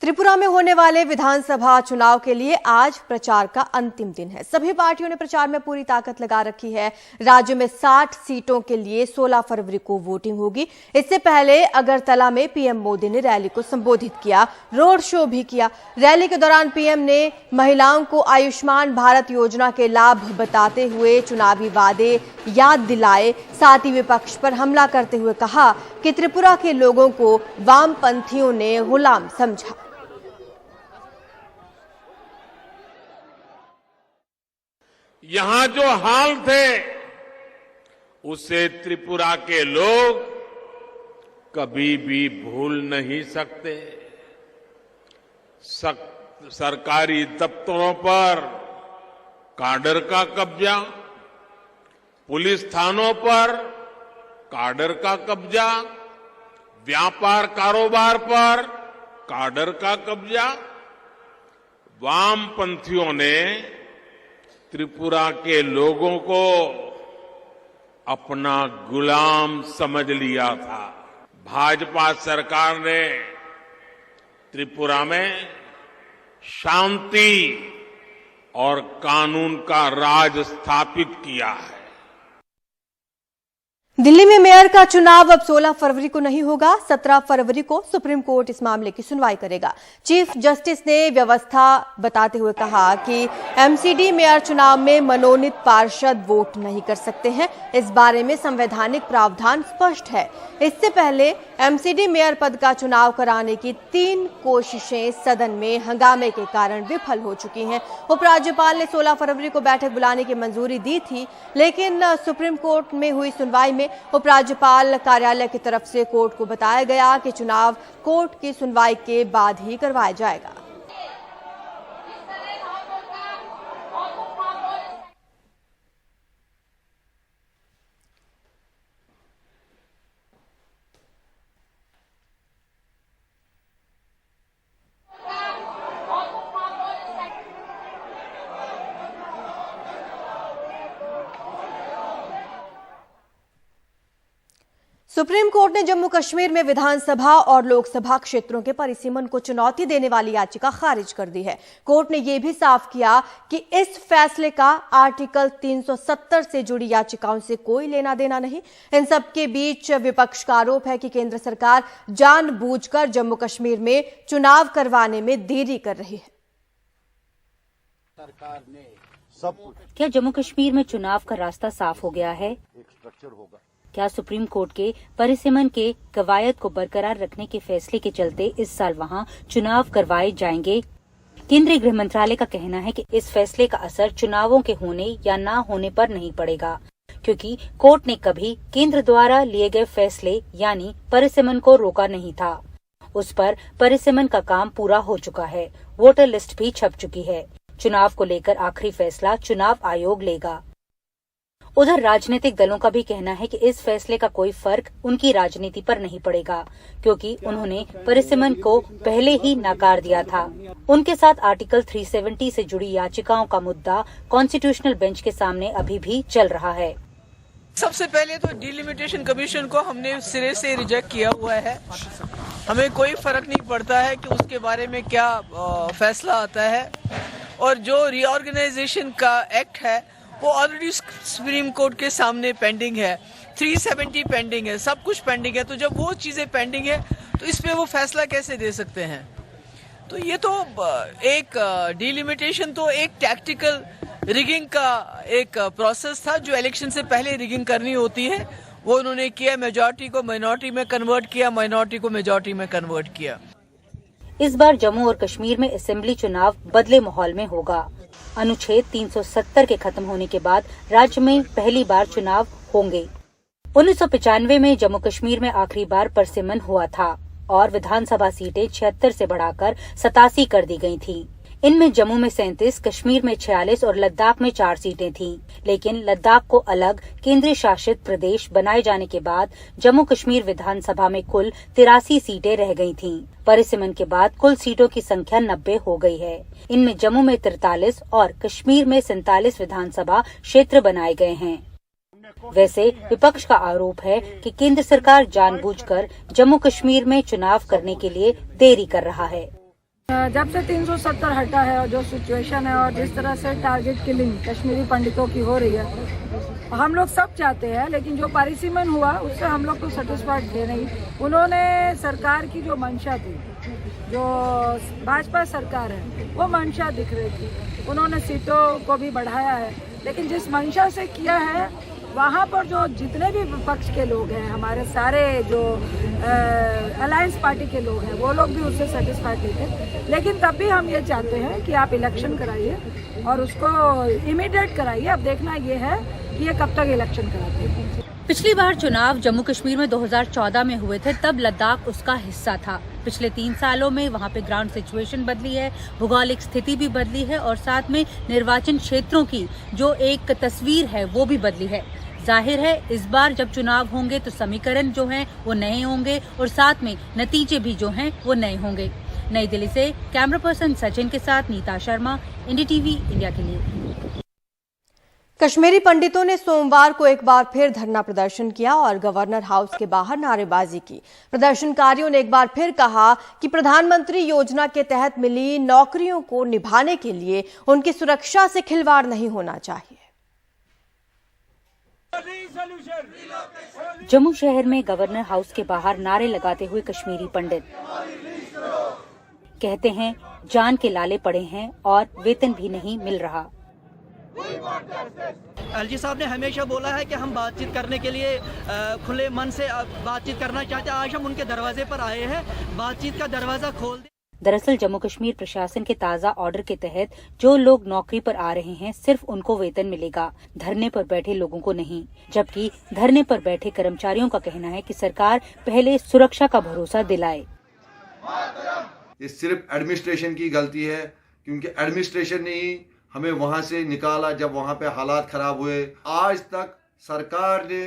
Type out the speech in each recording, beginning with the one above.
त्रिपुरा में होने वाले विधानसभा चुनाव के लिए आज प्रचार का अंतिम दिन है। सभी पार्टियों ने प्रचार में पूरी ताकत लगा रखी है। राज्य में 60 सीटों के लिए 16 फरवरी को वोटिंग होगी। इससे पहले अगरतला में पीएम मोदी ने रैली को संबोधित किया, रोड शो भी किया। रैली के दौरान पीएम ने महिलाओं को आयुष्मान भारत योजना के लाभ बताते हुए चुनावी वादे याद दिलाए। साथ ही विपक्ष पर हमला करते हुए कहा कि त्रिपुरा के लोगों को वामपंथियों ने गुलाम समझा। यहां जो हाल थे उसे त्रिपुरा के लोग कभी भी भूल नहीं सकते। सरकारी दफ्तरों पर काडर का कब्जा, पुलिस थानों पर काडर का कब्जा, व्यापार कारोबार पर काडर का कब्जा। वामपंथियों ने त्रिपुरा के लोगों को अपना गुलाम समझ लिया था। भाजपा सरकार ने त्रिपुरा में शांति और कानून का राज स्थापित किया है। दिल्ली में मेयर का चुनाव अब 16 फरवरी को नहीं होगा। 17 फरवरी को सुप्रीम कोर्ट इस मामले की सुनवाई करेगा। चीफ जस्टिस ने व्यवस्था बताते हुए कहा कि एमसीडी मेयर चुनाव में मनोनीत पार्षद वोट नहीं कर सकते हैं। इस बारे में संवैधानिक प्रावधान स्पष्ट है। इससे पहले एमसीडी मेयर पद का चुनाव कराने की 3 कोशिशें सदन में हंगामे के कारण विफल हो चुकी हैं। उपराज्यपाल ने 16 फरवरी को बैठक बुलाने की मंजूरी दी थी, लेकिन सुप्रीम कोर्ट में हुई सुनवाई में उपराज्यपाल कार्यालय की तरफ से कोर्ट को बताया गया कि चुनाव कोर्ट की सुनवाई के बाद ही करवाया जाएगा। सुप्रीम कोर्ट ने जम्मू कश्मीर में विधानसभा और लोकसभा क्षेत्रों के परिसीमन को चुनौती देने वाली याचिका खारिज कर दी है। कोर्ट ने यह भी साफ किया कि इस फैसले का आर्टिकल 370 से जुड़ी याचिकाओं से कोई लेना देना नहीं। इन सब के बीच विपक्ष का आरोप है कि केंद्र सरकार जानबूझकर जम्मू कश्मीर में चुनाव करवाने में देरी कर रही है। सरकार ने सब क्या जम्मू कश्मीर में चुनाव का रास्ता साफ हो गया है? एक स्ट्रक्चर होगा। क्या सुप्रीम कोर्ट के परिसीमन के कवायद को बरकरार रखने के फैसले के चलते इस साल वहां चुनाव करवाए जाएंगे? केंद्रीय गृह मंत्रालय का कहना है कि इस फैसले का असर चुनावों के होने या न होने पर नहीं पड़ेगा, क्योंकि कोर्ट ने कभी केंद्र द्वारा लिए गए फैसले यानी परिसीमन को रोका नहीं था। उस पर परिसीमन का काम पूरा हो चुका है। वोटर लिस्ट भी छप चुकी है। चुनाव को लेकर आखिरी फैसला चुनाव आयोग लेगा। उधर राजनीतिक दलों का भी कहना है कि इस फैसले का कोई फर्क उनकी राजनीति पर नहीं पड़ेगा, क्योंकि उन्होंने परिसीमन को पहले ही नकार दिया था। उनके साथ आर्टिकल 370 से जुड़ी याचिकाओं का मुद्दा कॉन्स्टिट्यूशनल बेंच के सामने अभी भी चल रहा है। सबसे पहले तो डिलिमिटेशन कमीशन को हमने सिरे से रिजेक्ट किया हुआ है। हमें कोई फर्क नहीं पड़ता है कि उसके बारे में क्या फैसला आता है। और जो रीऑर्गेनाइजेशन का एक्ट है वो ऑलरेडी सुप्रीम कोर्ट के सामने पेंडिंग है। 370 पेंडिंग है, सब कुछ पेंडिंग है। तो जब वो चीजें पेंडिंग है तो इस पे वो फैसला कैसे दे सकते हैं? तो ये तो एक डिलिमिटेशन तो एक टैक्टिकल रिगिंग का एक प्रोसेस था जो इलेक्शन से पहले रिगिंग करनी होती है। वो उन्होंने किया, मेजॉरिटी को माइनॉरिटी में कन्वर्ट किया, माइनॉरिटी को मेजॉरिटी में कन्वर्ट किया। इस बार जम्मू और कश्मीर में असेंबली चुनाव बदले माहौल में होगा। अनुच्छेद 370 के खत्म होने के बाद राज्य में पहली बार चुनाव होंगे। 1995 में जम्मू कश्मीर में आखिरी बार परिसीमन हुआ था और विधानसभा सीटें 76 से बढ़ाकर 87 कर दी गई थीं। इनमें जम्मू में 37, कश्मीर में 46 और लद्दाख में 4 सीटें थीं। लेकिन लद्दाख को अलग केंद्रीय शासित प्रदेश बनाए जाने के बाद जम्मू कश्मीर विधानसभा में कुल 83 सीटें रह गई थीं। परिसीमन के बाद कुल सीटों की संख्या 90 हो गई है। इनमें जम्मू में 43 और कश्मीर में 47 विधानसभा क्षेत्र बनाए गए हैं। वैसे विपक्ष का आरोप है कि केंद्र सरकार जानबूझकर जम्मू कश्मीर में चुनाव करने के लिए देरी कर रहा है। जब से 370 हटा है और जो सिचुएशन है और जिस तरह से टारगेट किलिंग कश्मीरी पंडितों की हो रही है, हम लोग सब चाहते हैं, लेकिन जो पारिसीमन हुआ उससे हम लोग तो सेटिस्फाइड थे नहीं। उन्होंने सरकार की जो मंशा थी, जो भाजपा सरकार है, वो मंशा दिख रही थी। उन्होंने सीटों को भी बढ़ाया है, लेकिन जिस मंशा से किया है वहाँ पर जो जितने भी विपक्ष के लोग हैं, हमारे सारे जो अलायंस पार्टी के लोग हैं, वो लोग भी उससे सेटिस्फाइड नहीं थे। लेकिन तब भी हम ये चाहते हैं कि आप इलेक्शन कराइए और उसको इमीडिएट कराइए। अब देखना ये है कि ये कब तक इलेक्शन कराते हैं। पिछली बार चुनाव जम्मू कश्मीर में 2014 में हुए थे, तब लद्दाख उसका हिस्सा था। पिछले 3 सालों में वहां पे ग्राउंड सिचुएशन बदली है, भौगोलिक स्थिति भी बदली है और साथ में निर्वाचन क्षेत्रों की जो एक तस्वीर है वो भी बदली है। जाहिर है इस बार जब चुनाव होंगे तो समीकरण जो हैं वो नए होंगे और साथ में नतीजे भी जो हैं वो नए होंगे। नई दिल्ली से कैमरा पर्सन सचिन के साथ नीता शर्मा, एनडीटीवी इंडिया के लिए। कश्मीरी पंडितों ने सोमवार को एक बार फिर धरना प्रदर्शन किया और गवर्नर हाउस के बाहर नारेबाजी की। प्रदर्शनकारियों ने एक बार फिर कहा कि प्रधानमंत्री योजना के तहत मिली नौकरियों को निभाने के लिए उनकी सुरक्षा से खिलवाड़ नहीं होना चाहिए। जम्मू शहर में गवर्नर हाउस के बाहर नारे लगाते हुए कश्मीरी पंडित कहते हैं जान के लाले पड़े हैं और वेतन भी नहीं मिल रहा। एलजी साहब ने हमेशा बोला है कि हम बातचीत करने के लिए खुले मन से बातचीत करना चाहते हैं। आज हम उनके दरवाजे पर आए हैं, बातचीत का दरवाजा खोल दें। दरअसल जम्मू कश्मीर प्रशासन के ताज़ा ऑर्डर के तहत जो लोग नौकरी पर आ रहे हैं सिर्फ उनको वेतन मिलेगा, धरने पर बैठे लोगों को नहीं। जबकि धरने पर बैठे कर्मचारियों का कहना है कि सरकार पहले सुरक्षा का भरोसा दिलाए। ये सिर्फ एडमिनिस्ट्रेशन की गलती है, क्योंकि एडमिनिस्ट्रेशन ने ही हमें वहां से निकाला जब वहां पे हालात खराब हुए। आज तक सरकार ने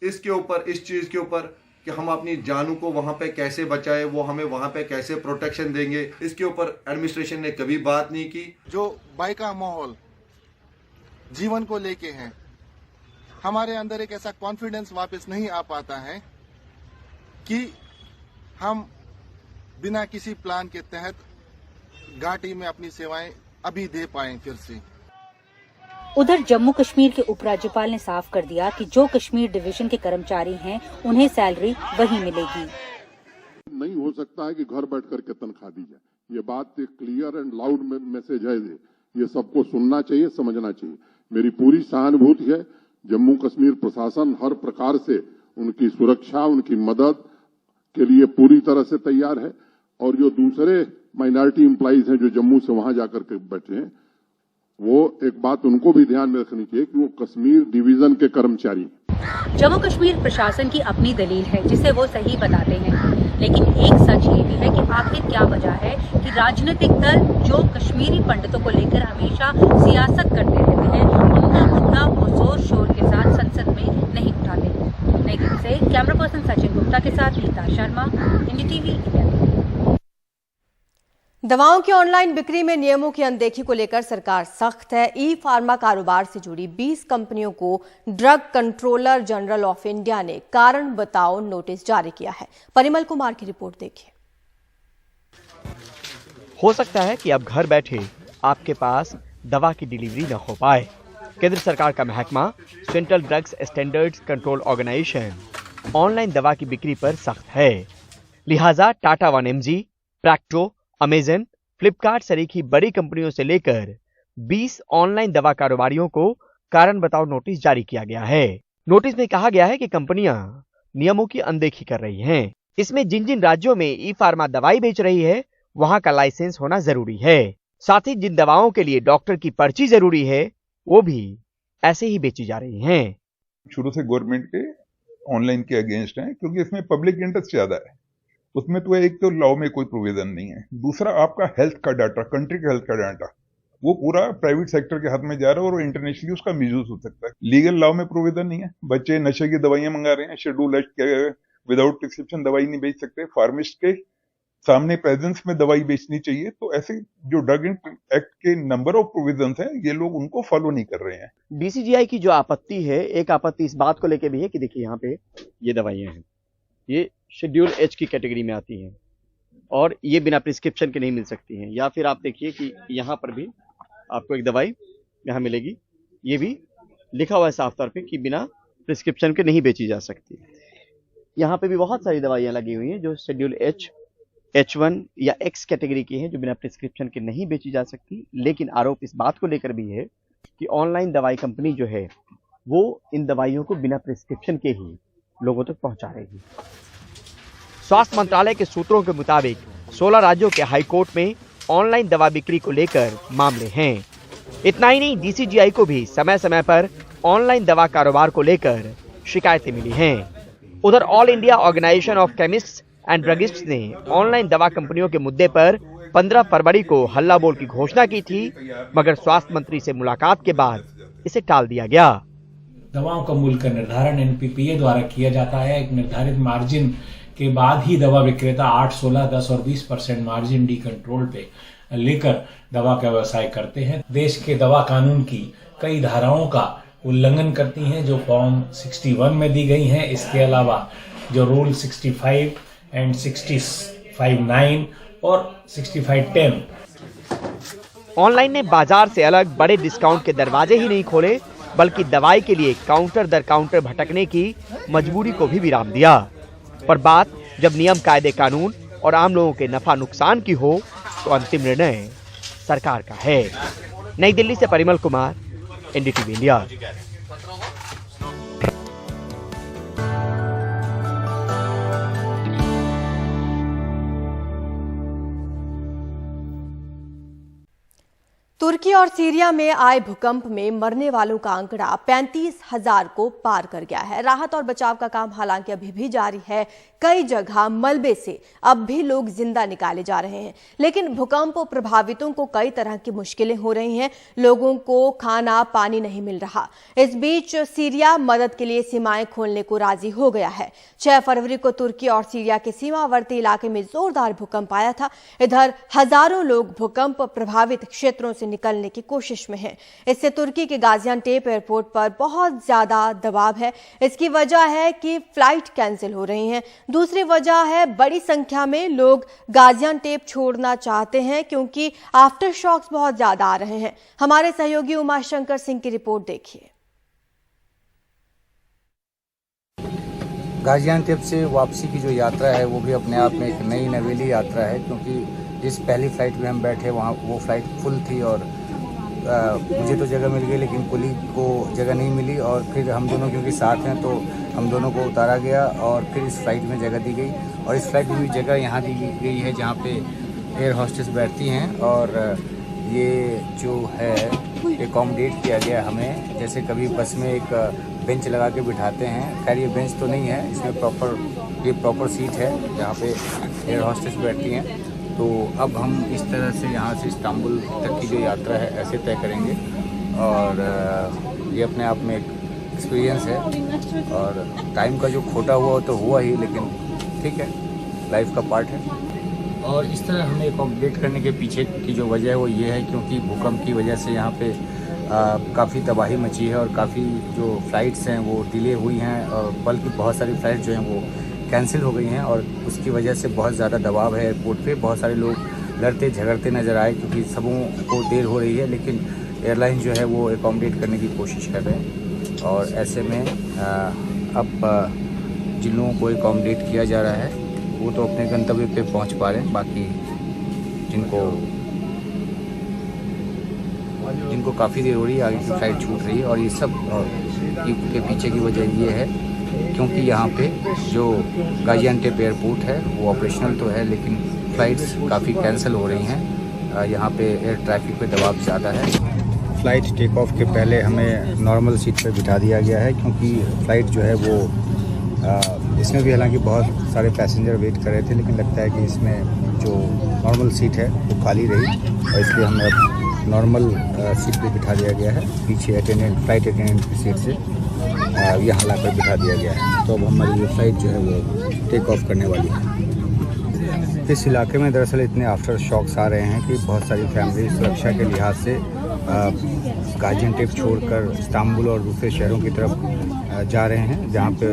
इसके ऊपर, इस चीज के ऊपर कि हम अपनी जानों को वहां पे कैसे बचाए, वो हमें वहां पे कैसे प्रोटेक्शन देंगे, इसके ऊपर एडमिनिस्ट्रेशन ने कभी बात नहीं की। जो बाइका माहौल जीवन को लेके है, हमारे अंदर एक ऐसा कॉन्फिडेंस वापस नहीं आ पाता है कि हम बिना किसी प्लान के तहत घाटी में अपनी सेवाएं अभी दे पाए फिर से। उधर जम्मू कश्मीर के उपराज्यपाल ने साफ कर दिया कि जो कश्मीर डिवीजन के कर्मचारी हैं उन्हें सैलरी वही मिलेगी। नहीं हो सकता है कि घर बैठ करके तनख्वाह दी जाए। ये बात एक क्लियर एंड लाउड मैसेज है, ये सबको सुनना चाहिए, समझना चाहिए। मेरी पूरी सहानुभूति है। जम्मू कश्मीर प्रशासन हर प्रकार से उनकी सुरक्षा, उनकी मदद के लिए पूरी तरह से तैयार है। और जो दूसरे माइनॉरिटी एम्प्लॉइज हैं जो जम्मू से वहां जाकर के बैठे हैं, वो एक बात उनको भी ध्यान में रखनी चाहिए कि वो कश्मीर डिवीजन के कर्मचारी। जम्मू कश्मीर प्रशासन की अपनी दलील है जिसे वो सही बताते हैं, लेकिन एक सच ये भी है कि आखिर क्या वजह है कि राजनीतिक दल जो कश्मीरी पंडितों को लेकर हमेशा सियासत करते रहते हैं, उनका मुद्दा वो जोर शोर के साथ संसद में नहीं उठाते। नई दिल्ली से कैमरा पर्सन सचिन गुप्ता के साथ नीता शर्मा, एनडीटीवी इंडिया। दवाओं की ऑनलाइन बिक्री में नियमों की अनदेखी को लेकर सरकार सख्त है। ई फार्मा कारोबार से जुड़ी 20 कंपनियों को drug controller general of India ने कारण बताओ नोटिस जारी किया है। परिमल कुमार की रिपोर्ट देखिए। हो सकता है कि अब घर बैठे आपके पास दवा की डिलीवरी न हो पाए। केंद्र सरकार का महकमा central drugs standards control organisation online दवा की बिक्री पर सख्त है। लिहाजा Tata 1mg, Practo, Amazon, Flipkart सरीखी बड़ी कंपनियों से लेकर 20 ऑनलाइन दवा कारोबारियों को कारण बताओ नोटिस जारी किया गया है। नोटिस में कहा गया है कि कंपनियां नियमों की अनदेखी कर रही हैं। इसमें जिन जिन राज्यों में ई फार्मा दवाई बेच रही है वहां का लाइसेंस होना जरूरी है। साथ ही जिन दवाओं के लिए डॉक्टर की पर्ची जरूरी है वो भी ऐसे ही बेची जा रही हैं। शुरू से गवर्नमेंट के ऑनलाइन के अगेंस्ट हैं, क्योंकि इसमें पब्लिक इंटरेस्ट ज्यादा है। उसमें तो एक तो लॉ में कोई प्रोविजन नहीं है, दूसरा आपका हेल्थ का डाटा, कंट्री का हेल्थ का डाटा, वो पूरा प्राइवेट सेक्टर के हाथ में जा रहा है और इंटरनेशनली उसका मिसयूज हो सकता है। लीगल लॉ में प्रोविजन नहीं है। बच्चे नशे की दवाइयां मंगा रहे हैं, शेड्यूल एक्ट के विदाउट प्रिस्क्रिप्शन दवाई नहीं बेच सकते। फार्मिस्ट के सामने प्रेजेंस में दवाई बेचनी चाहिए। तो ऐसे जो ड्रग एक्ट के नंबर ऑफ प्रोविजन है, ये लोग उनको फॉलो नहीं कर रहे हैं। डीसीजीआई की जो आपत्ति है, एक आपत्ति इस बात को लेकर भी है कि देखिए यहाँ पे ये दवाइयां हैं, ये शेड्यूल एच की कैटेगरी में आती हैं। और ये बिना प्रिस्क्रिप्शन के नहीं मिल सकती हैं। या फिर आप देखिए कि यहाँ पर भी आपको एक दवाई यहाँ मिलेगी, ये भी लिखा हुआ है साफ तौर पे कि बिना प्रिस्क्रिप्शन के नहीं बेची जा सकती। यहाँ पे भी बहुत सारी दवाइयाँ लगी हुई हैं जो शेड्यूल H, H1 या X कैटेगरी की हैं, जो बिना प्रिस्क्रिप्शन के नहीं बेची जा सकती। लेकिन आरोप इस बात को लेकर भी है कि ऑनलाइन दवाई कंपनी जो है वो इन दवाइयों को बिना प्रिस्क्रिप्शन के ही लोगों तक पहुंचा रही है। स्वास्थ्य मंत्रालय के सूत्रों के मुताबिक 16 राज्यों के हाई कोर्ट में ऑनलाइन दवा बिक्री को लेकर मामले हैं। इतना ही नहीं, DCGI को भी समय समय पर ऑनलाइन दवा कारोबार को लेकर शिकायतें मिली हैं। उधर All India Organisation of Chemists and Druggists ने ऑनलाइन दवा कंपनियों के मुद्दे पर 15 फरवरी को हल्ला बोल की घोषणा की थी, मगर स्वास्थ्य मंत्री से मुलाकात के बाद इसे टाल दिया गया। दवाओं का मूल्य का निर्धारण NPPA द्वारा किया जाता है। एक निर्धारित मार्जिन के बाद ही दवा विक्रेता 8, 16, 10 और 20% मार्जिन डी कंट्रोल पे लेकर दवा का व्यवसाय करते हैं। देश के दवा कानून की कई धाराओं का उल्लंघन करती हैं जो फॉर्म 61 में दी गई हैं। इसके अलावा जो रूल 65 एंड 65(9) और 65(10। ऑनलाइन ने बाजार से अलग बड़े डिस्काउंट के दरवाजे ही नहीं खोले, बल्कि दवाई के लिए काउंटर दर काउंटर भटकने की मजबूरी को भी विराम दिया। पर बात जब नियम, कायदे, कानून और आम लोगों के नफा नुकसान की हो तो अंतिम निर्णय सरकार का है। नई दिल्ली से परिमल कुमार, NDTV इंडिया। तुर्की और सीरिया में आए भूकंप में मरने वालों का आंकड़ा 35,000 को पार कर गया है। राहत और बचाव का काम हालांकि अभी भी जारी है। कई जगह मलबे से अब भी लोग जिंदा निकाले जा रहे हैं, लेकिन भूकंप प्रभावितों को कई तरह की मुश्किलें हो रही हैं। लोगों को खाना पानी नहीं मिल रहा। इस बीच सीरिया मदद के लिए सीमाएं खोलने को राजी हो गया है। 6 फरवरी को तुर्की और सीरिया के सीमावर्ती इलाके में जोरदार भूकंप आया था। इधर हजारों लोग भूकंप प्रभावित क्षेत्रों से निकलने की कोशिश में हैं। इससे तुर्की के गाजियान्टेप एयरपोर्ट पर बहुत ज्यादा दबाव है। इसकी वजह है कि फ्लाइट कैंसिल हो रही हैं। दूसरी वजह है बड़ी संख्या में लोग गाजियान्टेप छोड़ना चाहते हैं क्योंकि आफ्टर शॉक्स बहुत ज्यादा आ रहे हैं। हमारे सहयोगी उमाशंकर सिंह की रिपोर्ट देखिए। गाजियान्टेप से वापसी की जो यात्रा है वो भी अपने आप में एक नई नवेली यात्रा है, क्योंकि जिस पहली फ़्लाइट में हम बैठे वहाँ वो फ़्लाइट फुल थी और मुझे तो जगह मिल गई लेकिन कुली को जगह नहीं मिली। और फिर हम दोनों क्योंकि साथ हैं तो हम दोनों को उतारा गया और फिर इस फ़्लाइट में जगह दी गई। और इस फ़्लाइट में भी जगह यहाँ दी गई है जहाँ पे एयर होस्टेस बैठती हैं। और ये जो है एकोमोडेट किया गया हमें, जैसे कभी बस में एक बेंच लगा के बिठाते हैं। खैर ये बेंच तो नहीं है, इसमें ये प्रॉपर सीट है जहाँ पे एयर होस्टेस बैठती हैं। तो अब हम इस तरह से यहाँ से इस्तांबुल तक की जो यात्रा है ऐसे तय करेंगे और ये अपने आप में एक एक्सपीरियंस है। और टाइम का जो खोटा हुआ तो हुआ ही, लेकिन ठीक है, लाइफ का पार्ट है। और इस तरह हमें एकोमोडेट करने के पीछे की जो वजह है वो ये है क्योंकि भूकंप की वजह से यहाँ पे काफ़ी तबाही मची है और काफ़ी जो फ़्लाइट्स हैं वो डिले हुई हैं, और बल्कि बहुत सारी फ़्लाइट जो हैं वो कैंसिल हो गई हैं। और उसकी वजह से बहुत ज़्यादा दबाव है एयरपोर्ट पे। बहुत सारे लोग लड़ते झगड़ते नज़र आए क्योंकि सबों को देर हो रही है, लेकिन एयरलाइन जो है वो एकोमोडेट करने की कोशिश कर रहे हैं। और ऐसे में अब जिन लोगों को एकोमोडेट किया जा रहा है वो तो अपने गंतव्य पे पहुंच पा रहे हैं। बाकी जिनको काफ़ी देर हो रही है, आगे की फ़्लाइट छूट रही है। और ये सब के पीछे की वजह ये है क्योंकि यहाँ पे जो गाजियान्टेप एयरपोर्ट है वो ऑपरेशनल तो है, लेकिन फ़्लाइट्स काफ़ी कैंसिल हो रही हैं। यहाँ पे एयर ट्रैफिक पे दबाव ज़्यादा है। फ़्लाइट टेक ऑफ के पहले हमें नॉर्मल सीट पे बिठा दिया गया है क्योंकि फ़्लाइट जो है वो इसमें भी हालांकि बहुत सारे पैसेंजर वेट कर रहे थे, लेकिन लगता है कि इसमें जो नॉर्मल सीट है वो खाली रही और इसलिए हमें अब नॉर्मल सीट पे बिठा दिया गया है। पीछे फ़्लाइट अटेंडेंट की सीट से यहाँ लाकर बिठा दिया गया है। तो अब हमारी ये फ़्लाइट जो है वो टेक ऑफ करने वाली है। इस इलाके में दरअसल इतने आफ्टर शॉक्स आ रहे हैं कि बहुत सारी फैमिली सुरक्षा के लिहाज से गाजियान्टेप छोड़कर इस्तांबुल और दूसरे शहरों की तरफ जा रहे हैं, जहाँ पे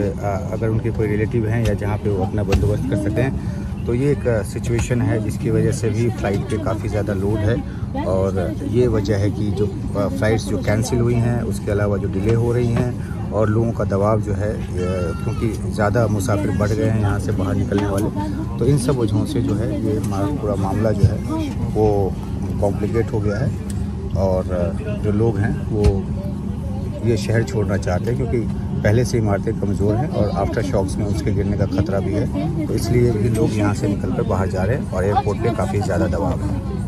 अगर उनके कोई रिलेटिव हैं या जहाँ पे वो अपना बंदोबस्त कर सकते हैं। तो ये एक सिचुएशन है जिसकी वजह से भी फ़्लाइट पे काफ़ी ज़्यादा लोड है और ये वजह है कि जो फ़्लाइट्स जो कैंसिल हुई हैं उसके अलावा जो डिले हो रही हैं और लोगों का दबाव जो है क्योंकि ज़्यादा मुसाफिर बढ़ गए हैं यहाँ से बाहर निकलने वाले, तो इन सब वजहों से जो है ये पूरा मामला जो है वो कॉम्प्लिकेट हो गया है और जो लोग हैं वो ये शहर छोड़ना चाहते हैं क्योंकि पहले से इमारतें कमज़ोर हैं और आफ्टर शॉक्स में उसके गिरने का खतरा भी है, तो इसलिए भी लोग यहाँ से निकलकर बाहर जा रहे हैं और एयरपोर्ट पे काफ़ी ज़्यादा दबाव है।